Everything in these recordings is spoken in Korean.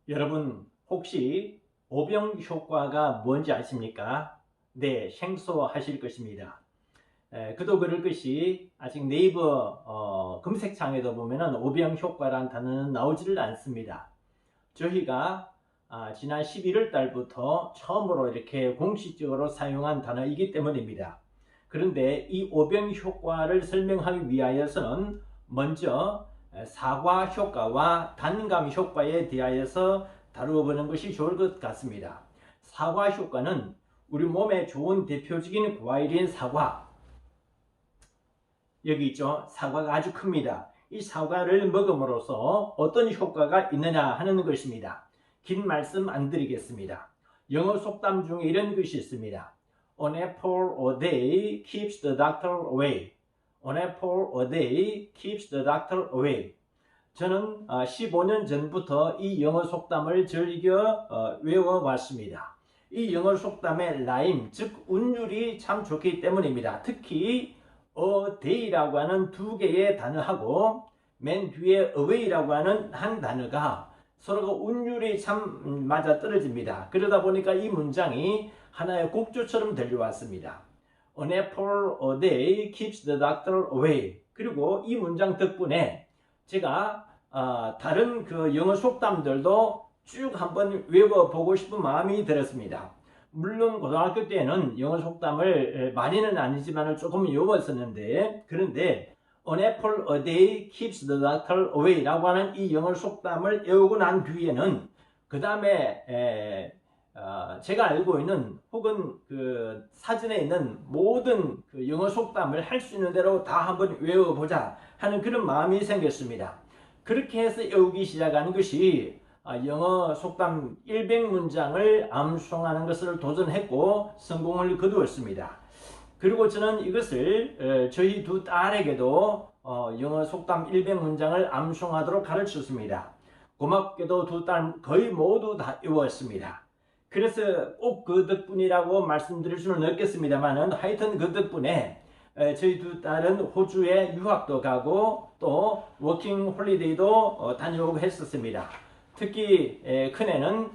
여러분 혹시 오병 효과가 뭔지 아십니까? 네, 생소하실 것입니다. 그도 그럴 것이 아직 네이버 검색창에도 보면은 오병 효과란 단어는 나오지를 않습니다. 저희가 지난 11월 달부터 처음으로 이렇게 공식적으로 사용한 단어이기 때문입니다. 그런데 이 오병 효과를 설명하기 위하여서는 먼저 사과 효과와 단감 효과에 대하여서 다루어 보는 것이 좋을 것 같습니다. 사과 효과는 우리 몸에 좋은 대표적인 과일인 사과, 여기 있죠. 사과가 아주 큽니다. 이 사과를 먹음으로써 어떤 효과가 있느냐 하는 것입니다. 긴 말씀 안 드리겠습니다. 영어 속담 중에 이런 것이 있습니다. An apple a day keeps the doctor away. An apple a day keeps the doctor away. 저는 15년 전부터 이 영어 속담을 즐겨 외워왔습니다. 이 영어 속담의 라임, 즉 운율이 참 좋기 때문입니다. 특히 a day라고 하는 두 개의 단어하고 맨 뒤에 away라고 하는 한 단어가 서로가 운율이 참 맞아떨어집니다. 그러다 보니까 이 문장이 하나의 곡조처럼 들려왔습니다. An apple a day keeps the doctor away. 그리고 이 문장 덕분에 제가 다른 그 영어 속담들도 쭉 한번 외워보고 싶은 마음이 들었습니다. 물론 고등학교 때는 영어 속담을 많이는 아니지만 조금 외웠었는데, 그런데 An apple a day keeps the doctor away 라고 하는 이 영어 속담을 외우고 난 뒤에는 그 다음에 제가 알고 있는 혹은 그 사전에 있는 모든 그 영어 속담을 할 수 있는 대로 다 한번 외워보자 하는 그런 마음이 생겼습니다. 그렇게 해서 외우기 시작한 것이 영어 속담 100문장을 암송하는 것을 도전했고 성공을 거두었습니다. 그리고 저는 이것을 저희 두 딸에게도 영어 속담 100문장을 암송하도록 가르쳤습니다. 고맙게도 두 딸 거의 모두 다 외웠습니다. 그래서 꼭 그 덕분이라고 말씀드릴 수는 없겠습니다만 하여튼 그 덕분에 저희 두 딸은 호주에 유학도 가고 또 워킹 홀리데이도 다녀오고 했었습니다. 특히 큰애는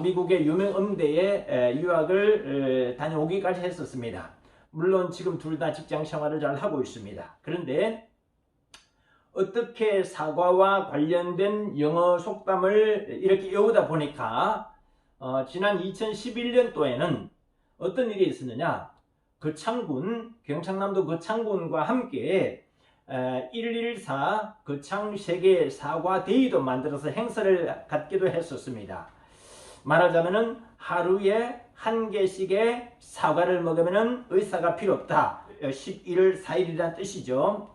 미국의 유명 음대에 유학을 다녀오기까지 했었습니다. 물론 지금 둘 다 직장 생활을 잘 하고 있습니다. 그런데 어떻게 사과와 관련된 영어 속담을 이렇게 외우다 보니까 지난 2011년도에는 어떤 일이 있었느냐, 거창군, 경상남도 거창군과 함께 114 거창 세계 사과 데이도 만들어서 행사를 갖기도 했었습니다. 말하자면은 하루에 한 개씩의 사과를 먹으면 의사가 필요 없다. 11월 4일이라는 뜻이죠.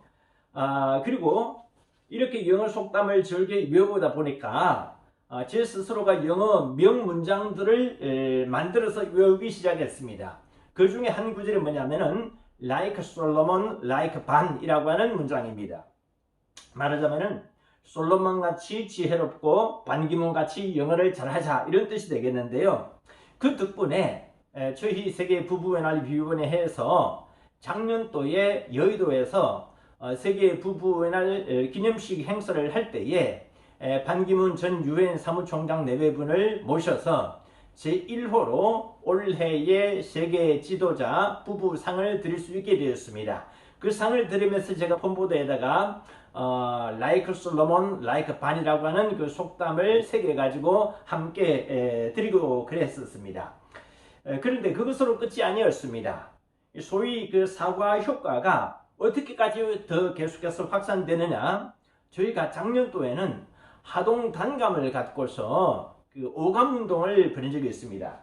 그리고 이렇게 영어 속담을 즐겨 외우다 보니까 제 스스로가 영어 명문장들을 만들어서 외우기 시작했습니다. 그 중에 한 구절이 뭐냐면은 like Solomon, like 반이라고 하는 문장입니다. 말하자면은 솔로몬 같이 지혜롭고 반기문 같이 영어를 잘하자 이런 뜻이 되겠는데요. 그 덕분에 저희 세계 부부의 날 비유원에 해서 작년도에 여의도에서 세계 부부의 날 기념식 행사를 할 때에 반기문 전 유엔 사무총장 내외분을 모셔서 제1호로 올해의 세계 지도자 부부상을 드릴 수 있게 되었습니다. 그 상을 드리면서 제가 폰보드에다가 like 솔로몬, like 반이라고 하는 그 속담을 새겨가지고 함께 드리고 그랬었습니다. 그런데 그것으로 끝이 아니었습니다. 소위 그 사과 효과가 어떻게까지 더 계속해서 확산되느냐, 저희가 작년도에는 하동 단감을 갖고서 그 오감 운동을 벌인 적이 있습니다.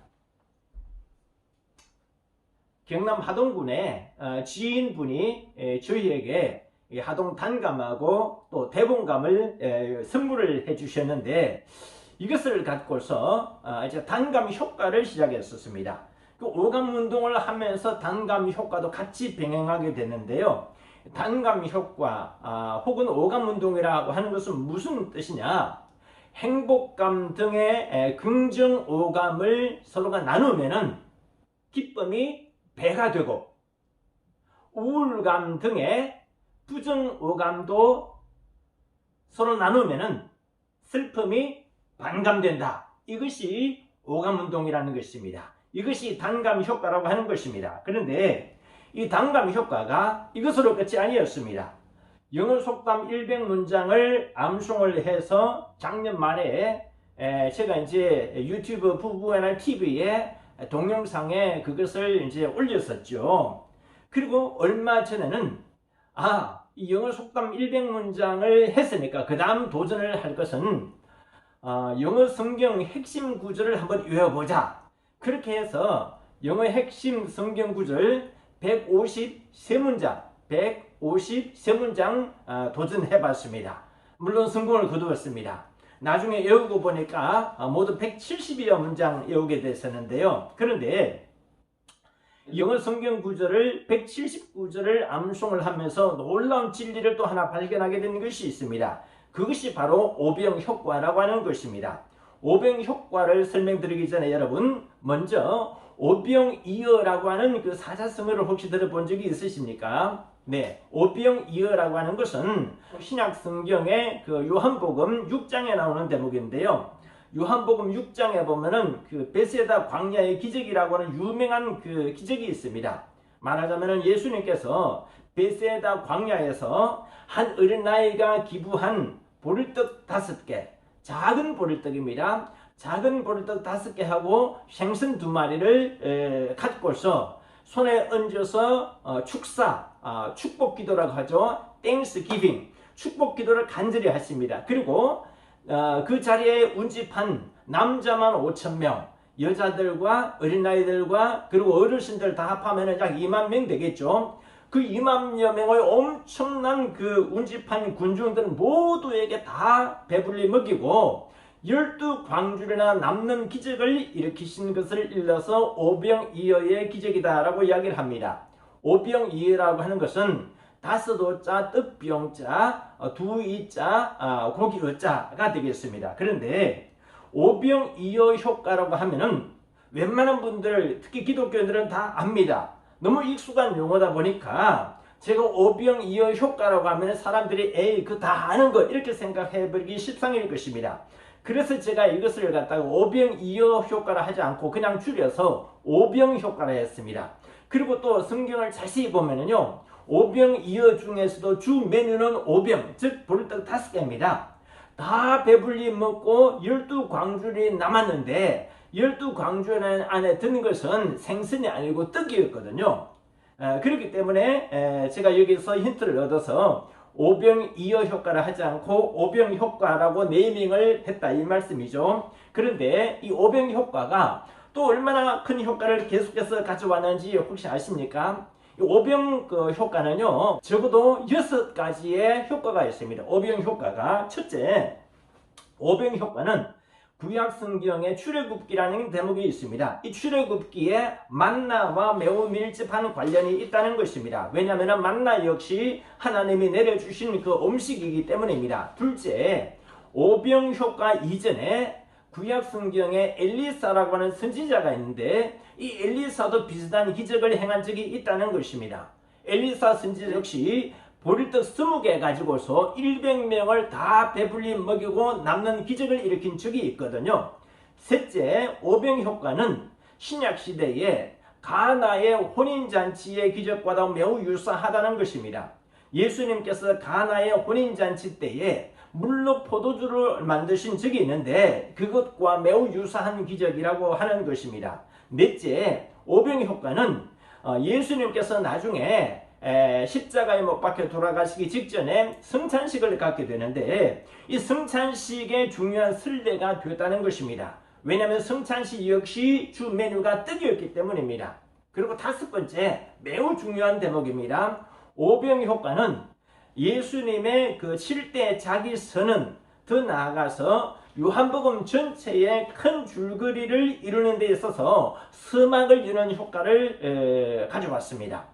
경남 하동군에 지인분이 저희에게 하동 단감하고 또 대봉감을 선물을 해주셨는데, 이것을 갖고서 이제 단감 효과를 시작했었습니다. 그 오감 운동을 하면서 단감 효과도 같이 병행하게 되는데요. 단감 효과 혹은 오감 운동이라고 하는 것은 무슨 뜻이냐? 행복감 등의 긍정 오감을 서로가 나누면은 기쁨이 배가 되고, 우울감 등의 부정 오감도 서로 나누면은 슬픔이 반감된다. 이것이 오감운동이라는 것입니다. 이것이 단감 효과라고 하는 것입니다. 그런데 이 단감 효과가 이것으로 끝이 아니었습니다. 영어 속담 100문장을 암송을 해서 작년 말에 제가 이제 유튜브 부부애날 TV에 동영상에 그것을 이제 올렸었죠. 그리고 얼마 전에는 이 영어 속담 100문장을 했으니까 그 다음 도전을 할 것은 영어 성경 핵심 구절을 한번 외워보자. 그렇게 해서 영어 핵심 성경 구절 153문장 도전해봤습니다. 물론 성공을 거두었습니다. 나중에 외우고 보니까 모두 170여 문장 외우게 됐었는데요. 그런데 영어 성경 구절을 179절을 암송을 하면서 놀라운 진리를 또 하나 발견하게 된 것이 있습니다. 그것이 바로 오병 효과라고 하는 것입니다. 오병 효과를 설명드리기 전에 여러분 먼저 오병이어라고 하는 그 사자성어를 혹시 들어본 적이 있으십니까? 네, 오병이어라고 하는 것은 신약 성경의 그 요한복음 6장에 나오는 대목인데요. 요한복음 6장에 보면은 그 베세다 광야의 기적이라고 하는 유명한 그 기적이 있습니다. 말하자면은 예수님께서 베세다 광야에서 한 어린아이가 기부한 보리떡 5개, 작은 보리떡입니다. 작은 보리떡 5개 하고 생선 2마리를 갖고서 손에 얹어서 축복 기도라고 하죠. 땡스기빙, 축복 기도를 간절히 하십니다. 그리고 그 자리에 운집한 남자만 5,000명, 여자들과 어린아이들과 그리고 어르신들 다 합하면 약 2만 명 되겠죠. 그 2만여 명의 엄청난 그 운집한 군중들은 모두에게 다 배불리 먹이고 12광주리나 남는 기적을 일으키신 것을 일러서 오병이어의 기적이다라고 이야기를 합니다. 오병이어라고 하는 것은 5오자 뜻병자 2이자 고기어자가 되겠습니다. 그런데 오병이어 효과라고 하면은 웬만한 분들 특히 기독교인들은 다 압니다. 너무 익숙한 용어다 보니까 제가 오병이어 효과라고 하면 사람들이 에이 그거 다 아는 거 이렇게 생각해버리기 십상일 것입니다. 그래서 제가 이것을 갖다가 오병이어 효과라 하지 않고 그냥 줄여서 오병 효과라 했습니다. 그리고 또 성경을 자세히 보면은요, 오병이어 중에서도 주 메뉴는 오병, 즉 보리떡 5개입니다. 다 배불리 먹고 12광주리 남았는데 12광주리 안에 든 것은 생선이 아니고 떡이었거든요. 그렇기 때문에 제가 여기서 힌트를 얻어서 오병이어 효과를 하지 않고 오병 효과라고 네이밍을 했다 이 말씀이죠. 그런데 이 오병 효과가 또 얼마나 큰 효과를 계속해서 가져왔는지 혹시 아십니까? 이 오병 효과는요, 적어도 6가지의 효과가 있습니다. 오병 효과가 첫째, 오병 효과는 구약 성경에 출애굽기라는 대목이 있습니다. 이 출애굽기에 만나와 매우 밀접한 관련이 있다는 것입니다. 왜냐하면 만나 역시 하나님이 내려주신 그 음식이기 때문입니다. 둘째, 오병 효과 이전에 구약 성경에 엘리사라고 하는 선지자가 있는데 이 엘리사도 비슷한 기적을 행한 적이 있다는 것입니다. 엘리사 선지자 역시 보리떡 20개 가지고서 100명을 다 배불리 먹이고 남는 기적을 일으킨 적이 있거든요. 셋째, 오병 효과는 신약 시대에 가나의 혼인잔치의 기적과도 매우 유사하다는 것입니다. 예수님께서 가나의 혼인잔치 때에 물로 포도주를 만드신 적이 있는데 그것과 매우 유사한 기적이라고 하는 것입니다. 넷째, 오병 효과는 예수님께서 나중에 십자가에 못 박혀 돌아가시기 직전에 성찬식을 갖게 되는데 이 성찬식의 중요한 순례가 되었다는 것입니다. 왜냐하면 성찬식 역시 주 메뉴가 떡이었기 때문입니다. 그리고 5번째, 매우 중요한 대목입니다. 오병 효과는 예수님의 그 7대 자기 선언, 더 나아가서 요한복음 전체의 큰 줄거리를 이루는 데 있어서 서막을 여는 효과를 가져왔습니다.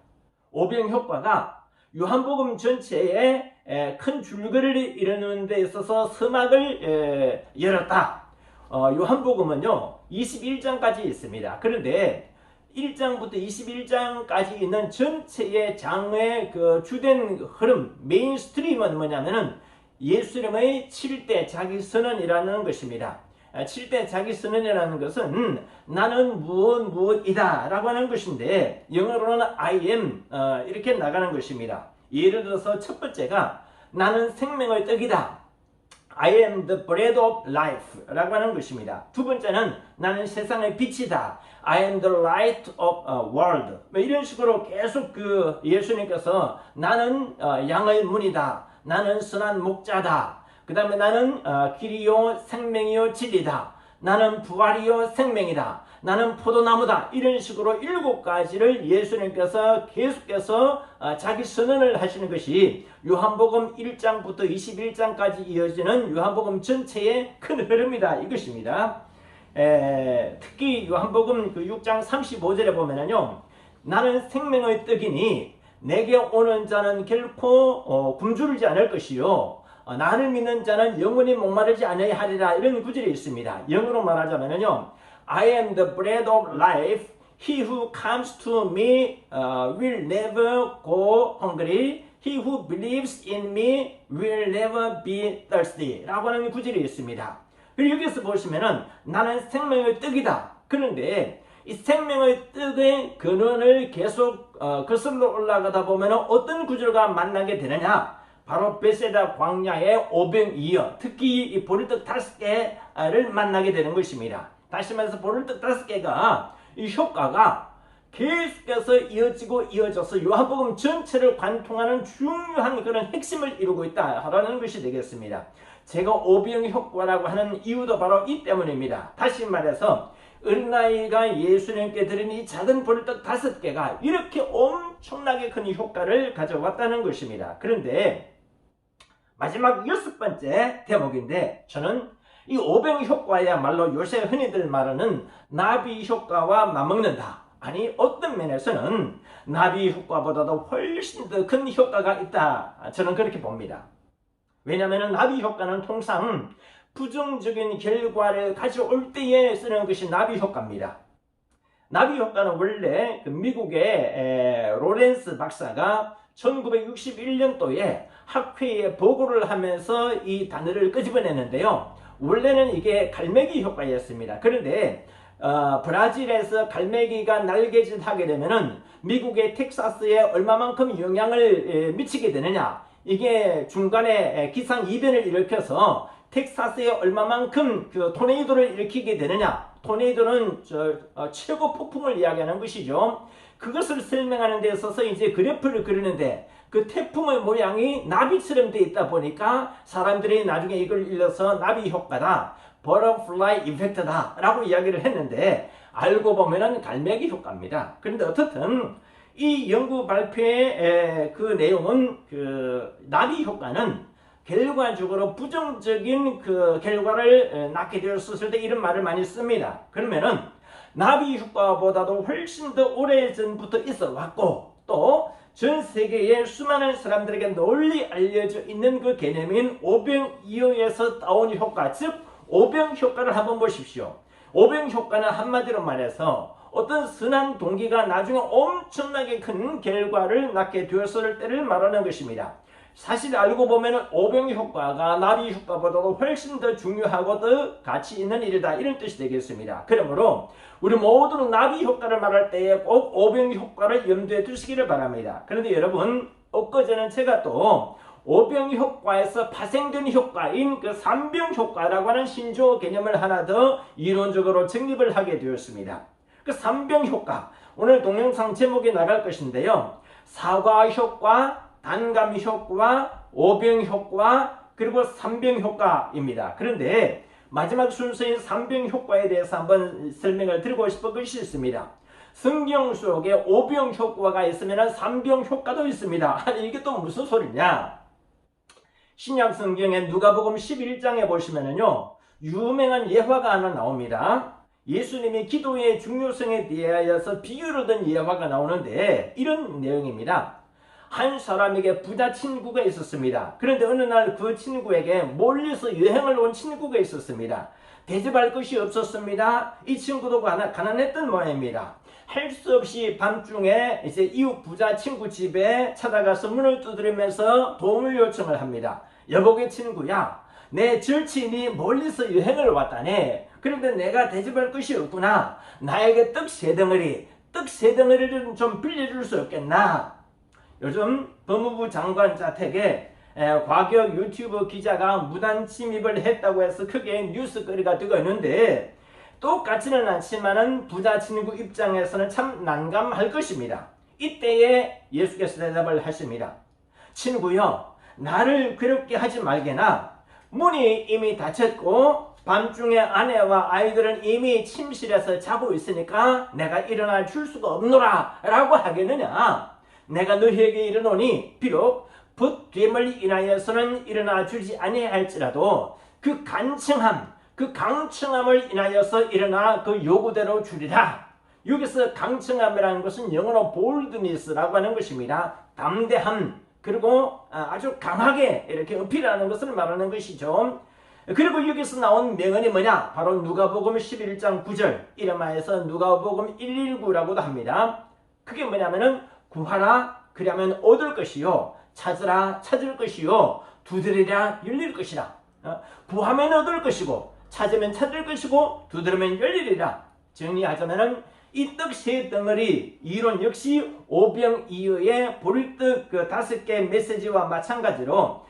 오병 효과가 요한복음 전체에 큰 줄거리를 이루는 데 있어서 서막을 열었다. 요한복음은요 21장까지 있습니다. 그런데 1장부터 21장까지 있는 전체의 장의 그 주된 흐름, 메인스트림은 뭐냐면은 예수님의 7대 자기 선언이라는 것입니다. 칠 때 자기 선언이라는 것은 나는 무엇이다 라고 하는 것인데 영어로는 I am 이렇게 나가는 것입니다. 예를 들어서 첫 번째가 나는 생명의 떡이다. I am the bread of life 라고 하는 것입니다. 두 번째는 나는 세상의 빛이다. I am the light of world. 이런 식으로 계속 예수님께서 나는 양의 문이다. 나는 선한 목자다. 그 다음에 나는 길이요 생명이요 진리다. 나는 부활이요 생명이다. 나는 포도나무다. 이런 식으로 7가지를 예수님께서 계속해서 자기 선언을 하시는 것이 요한복음 1장부터 21장까지 이어지는 요한복음 전체의 큰 흐름이다. 이것입니다. 특히 요한복음 6장 35절에 보면은요. 나는 생명의 떡이니 내게 오는 자는 결코 굶주리지 않을 것이요. 나를 믿는 자는 영원히 목마르지 아니하리라 하리라 이런 구절이 있습니다. 영어로 말하자면요. I am the bread of life. He who comes to me will never go hungry. He who believes in me will never be thirsty. 라고 하는 구절이 있습니다. 그리고 여기서 보시면은 나는 생명의 떡이다. 그런데 이 생명의 떡의 근원을 계속 거슬러 올라가다 보면은 어떤 구절과 만나게 되느냐? 바로 베세다 광야의 오병이어 특히 이 보리떡 5개를 만나게 되는 것입니다. 다시 말해서 보리떡 5개가 이 효과가 계속해서 이어져서 요한복음 전체를 관통하는 중요한 그런 핵심을 이루고 있다라는 것이 되겠습니다. 제가 오병 효과라고 하는 이유도 바로 이 때문입니다. 다시 말해서 어린아이가 예수님께 드린 이 작은 보리떡 5개가 이렇게 엄청나게 큰 효과를 가져왔다는 것입니다. 그런데 마지막 6번째 대목인데 저는 이 오병 효과야말로 요새 흔히들 말하는 나비 효과와 맞먹는다. 아니 어떤 면에서는 나비 효과보다도 훨씬 더 큰 효과가 있다. 저는 그렇게 봅니다. 왜냐하면 나비 효과는 통상 부정적인 결과를 가져올 때에 쓰는 것이 나비 효과입니다. 나비 효과는 원래 미국의 로렌스 박사가 1961년도에 학회에 보고를 하면서 이 단어를 끄집어내는데요. 원래는 이게 갈매기 효과였습니다. 그런데 브라질에서 갈매기가 날개짓 하게 되면은 미국의 텍사스에 얼마만큼 영향을 미치게 되느냐. 이게 중간에 기상 이변을 일으켜서 텍사스에 얼마만큼 토네이도를 일으키게 되느냐. 토네이도는 최고 폭풍을 이야기하는 것이죠. 그것을 설명하는 데 있어서 이제 그래프를 그리는데 그 태풍의 모양이 나비처럼 되어 있다 보니까 사람들이 나중에 이걸 일러서 나비 효과다. 버터플라이 이펙트다 라고 이야기를 했는데 알고 보면은 갈매기 효과입니다. 그런데 어떻든 이 연구 발표의 그 내용은 나비 효과는 결과적으로 부정적인 결과를 낳게 되었을 때 이런 말을 많이 씁니다. 그러면은 나비 효과보다도 훨씬 더 오래전부터 있어 왔고 또 전 세계의 수많은 사람들에게 널리 알려져 있는 그 개념인 오병이어에서 따온 효과, 즉 오병 효과를 한번 보십시오. 오병 효과는 한마디로 말해서 어떤 선한 동기가 나중에 엄청나게 큰 결과를 낳게 되었을 때를 말하는 것입니다. 사실 알고 보면 오병 효과가 나비 효과보다도 훨씬 더 중요하고 더 가치 있는 일이다 이런 뜻이 되겠습니다. 그러므로 우리 모두는 나비 효과를 말할 때에 꼭 오병 효과를 염두에 두시기를 바랍니다. 그런데 여러분 엊그제는 제가 또 오병 효과에서 파생된 효과인 그 삼병 효과라고 하는 신조어 개념을 하나 더 이론적으로 정립을 하게 되었습니다. 그 삼병 효과 오늘 동영상 제목이 나갈 것인데요. 사과 효과, 단감 효과, 오병 효과, 그리고 삼병 효과입니다. 그런데 마지막 순서인 삼병 효과에 대해서 한번 설명을 드리고 싶은 것이 있습니다. 성경 속에 오병 효과가 있으면 삼병 효과도 있습니다. 아니 이게 또 무슨 소리냐? 신약 성경의 누가복음 11장에 보시면은요. 유명한 예화가 하나 나옵니다. 예수님이 기도의 중요성에 대하여서 비유를 든 예화가 나오는데 이런 내용입니다. 한 사람에게 부자 친구가 있었습니다. 그런데 어느 날 그 친구에게 멀리서 여행을 온 친구가 있었습니다. 대접할 것이 없었습니다. 이 친구도 가난했던 모양입니다. 할 수 없이 밤중에 이제 이웃 부자 친구 집에 찾아가서 문을 두드리면서 도움을 요청을 합니다. 여보게 친구야, 내 절친이 멀리서 여행을 왔다네. 그런데 내가 대접할 것이 없구나. 나에게 떡 세 덩어리를 좀 빌려줄 수 없겠나? 요즘 법무부 장관 자택에 과격 유튜브 기자가 무단 침입을 했다고 해서 크게 뉴스거리가 되고 있는데, 똑같지는 않지만은 부자 친구 입장에서는 참 난감할 것입니다. 이때에 예수께서 대답을 하십니다. 친구여, 나를 괴롭게 하지 말게나. 문이 이미 닫혔고 밤중에 아내와 아이들은 이미 침실에서 자고 있으니까 내가 일어나 줄 수가 없노라 라고 하겠느냐? 내가 너희에게 이르노니 비록 붓됨을 인하여서는 일어나 주지 아니할지라도 그 강청함을 인하여서 일어나 그 요구대로 주리라. 여기서 강청함이라는 것은 영어로 boldness라고 하는 것입니다. 담대함, 그리고 아주 강하게 이렇게 어필하는 것을 말하는 것이죠. 그리고 여기서 나온 명언이 뭐냐? 바로 누가복음 11장 9절, 이름하여서 누가복음 119라고도 합니다. 그게 뭐냐면은 구하라 그러면 얻을 것이요, 찾으라 찾을 것이요, 두드리라 열릴 것이라. 구하면 얻을 것이고 찾으면 찾을 것이고 두드리면 열리리라. 정리하자면은 이 떡 세 덩어리 이론 역시 오병이어의 보리떡 그 5개 메시지와 마찬가지로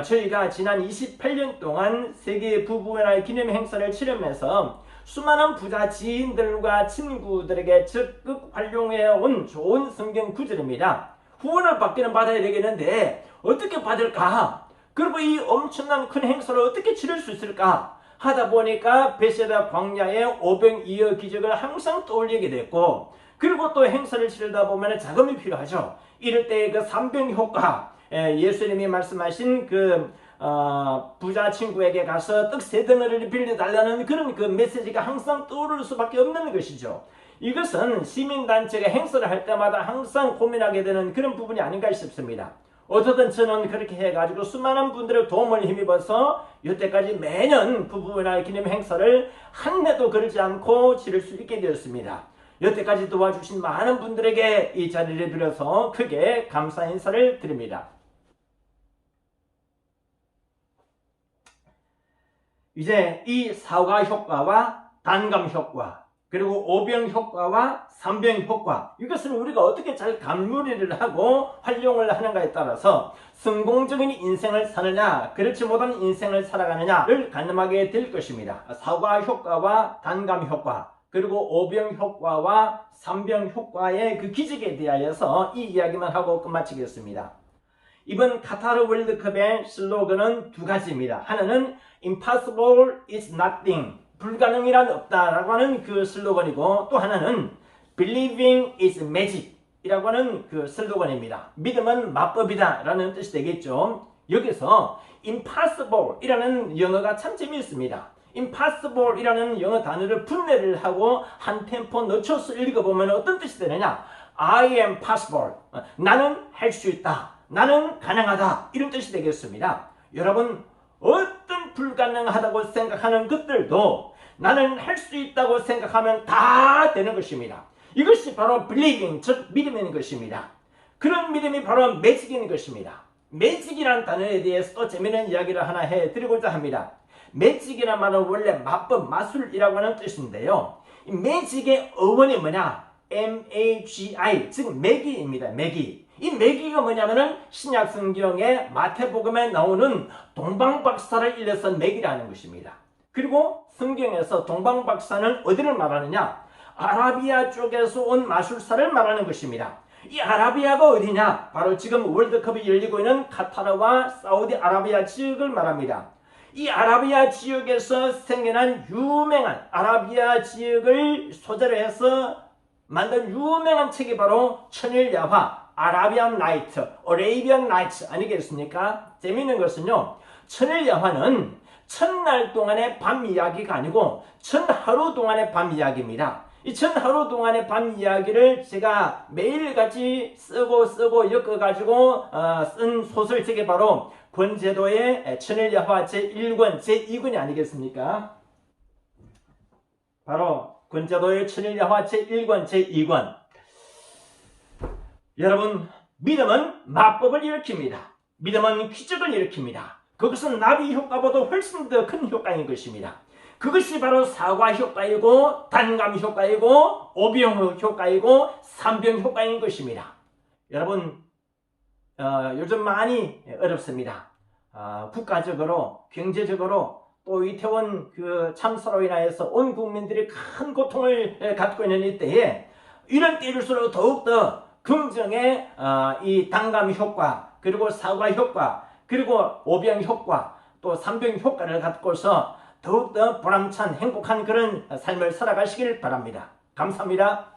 저희가 지난 28년 동안 세계 부부연합 기념 행사를 치르면서 수많은 부자 지인들과 친구들에게 적극 활용해 온 좋은 성경 구절입니다. 후원을 받기는 받아야 되겠는데 어떻게 받을까? 그리고 이 엄청난 큰 행사를 어떻게 치를 수 있을까? 하다 보니까 베세다 광야의 오병이어 기적을 항상 떠올리게 됐고, 그리고 또 행사를 치르다 보면 자금이 필요하죠. 이럴 때 그 삼병 효과, 예수님이 말씀하신 그 부자 친구에게 가서 떡 세 덩어리를 빌려달라는 그런 그 메시지가 항상 떠오를 수밖에 없는 것이죠. 이것은 시민단체가 행사를 할 때마다 항상 고민하게 되는 그런 부분이 아닌가 싶습니다. 어쨌든 저는 그렇게 해가지고 수많은 분들의 도움을 힘입어서 여태까지 매년 부부연합 기념 행사를 한 해도 그러지 않고 치를 수 있게 되었습니다. 여태까지 도와주신 많은 분들에게 이 자리를 빌어서 크게 감사 인사를 드립니다. 이제 이 사과 효과와 단감 효과, 그리고 오병 효과와 삼병 효과, 이것을 우리가 어떻게 잘 간무리를 하고 활용을 하는가에 따라서 성공적인 인생을 사느냐 그렇지 못한 인생을 살아가느냐를 가늠하게 될 것입니다. 사과 효과와 단감 효과, 그리고 오병 효과와 삼병 효과의 그 기적에 대하여서 이 이야기만 하고 끝마치겠습니다. 이번 카타르 월드컵의 슬로건은 두 가지입니다. 하나는 Impossible is nothing, 불가능이란 없다라고 하는 그 슬로건이고, 또 하나는 Believing is magic 이라고 하는 그 슬로건입니다. 믿음은 마법이다 라는 뜻이 되겠죠. 여기서 Impossible 이라는 영어가 참 재미있습니다. Impossible 이라는 영어 단어를 분해를 하고 한 템포 늦춰서 읽어보면 어떤 뜻이 되느냐? I am possible, 나는 할 수 있다, 나는 가능하다, 이런 뜻이 되겠습니다. 여러분, 어떤 불가능하다고 생각하는 것들도 나는 할 수 있다고 생각하면 다 되는 것입니다. 이것이 바로 believing, 즉 믿음인 것입니다. 그런 믿음이 바로 매직인 것입니다. 매직이라는 단어에 대해서 또 재미있는 이야기를 하나 해드리고자 합니다. 매직이라는 말은 원래 마법, 마술이라고 하는 뜻인데요. 이 매직의 어원이 뭐냐? M-A-G-I, 즉 매기입니다. 매기. 이 매기가 뭐냐면은 신약 성경의 마태복음에 나오는 동방박사를 일러서 매기라는 것입니다. 그리고 성경에서 동방박사는 어디를 말하느냐? 아라비아 쪽에서 온 마술사를 말하는 것입니다. 이 아라비아가 어디냐? 바로 지금 월드컵이 열리고 있는 카타르와 사우디아라비아 지역을 말합니다. 이 아라비아 지역에서 생겨난 유명한 아라비아 지역을 소재로 해서 만든 유명한 책이 바로 천일야화, 아라비안 나이트, 어레이비안 나이트 아니겠습니까? 재미있는 것은요, 천일야화는 천날 동안의 밤 이야기가 아니고 천하루 동안의 밤 이야기입니다. 이 천하루 동안의 밤 이야기를 제가 매일같이 쓰고 엮어가지고 쓴 소설책이 바로 권제도의 천일야화 제1권, 제2권이 아니겠습니까? 바로 권제도의 천일야화 제1권, 제2권. 여러분, 믿음은 마법을 일으킵니다. 믿음은 기적을 일으킵니다. 그것은 나비 효과보다 훨씬 더 큰 효과인 것입니다. 그것이 바로 사과 효과이고 단감 효과이고 오병 효과이고 삼병 효과인 것입니다. 여러분 요즘 많이 어렵습니다. 국가적으로 경제적으로 또 이태원 그 참사로 인하여서 온 국민들이 큰 고통을 갖고 있는 이때에 이런 때일수록 더욱더 긍정의 이 단감 효과 그리고 사과 효과 그리고 오병 효과 또 삼병 효과를 갖고서 더욱더 보람찬 행복한 그런 삶을 살아가시길 바랍니다. 감사합니다.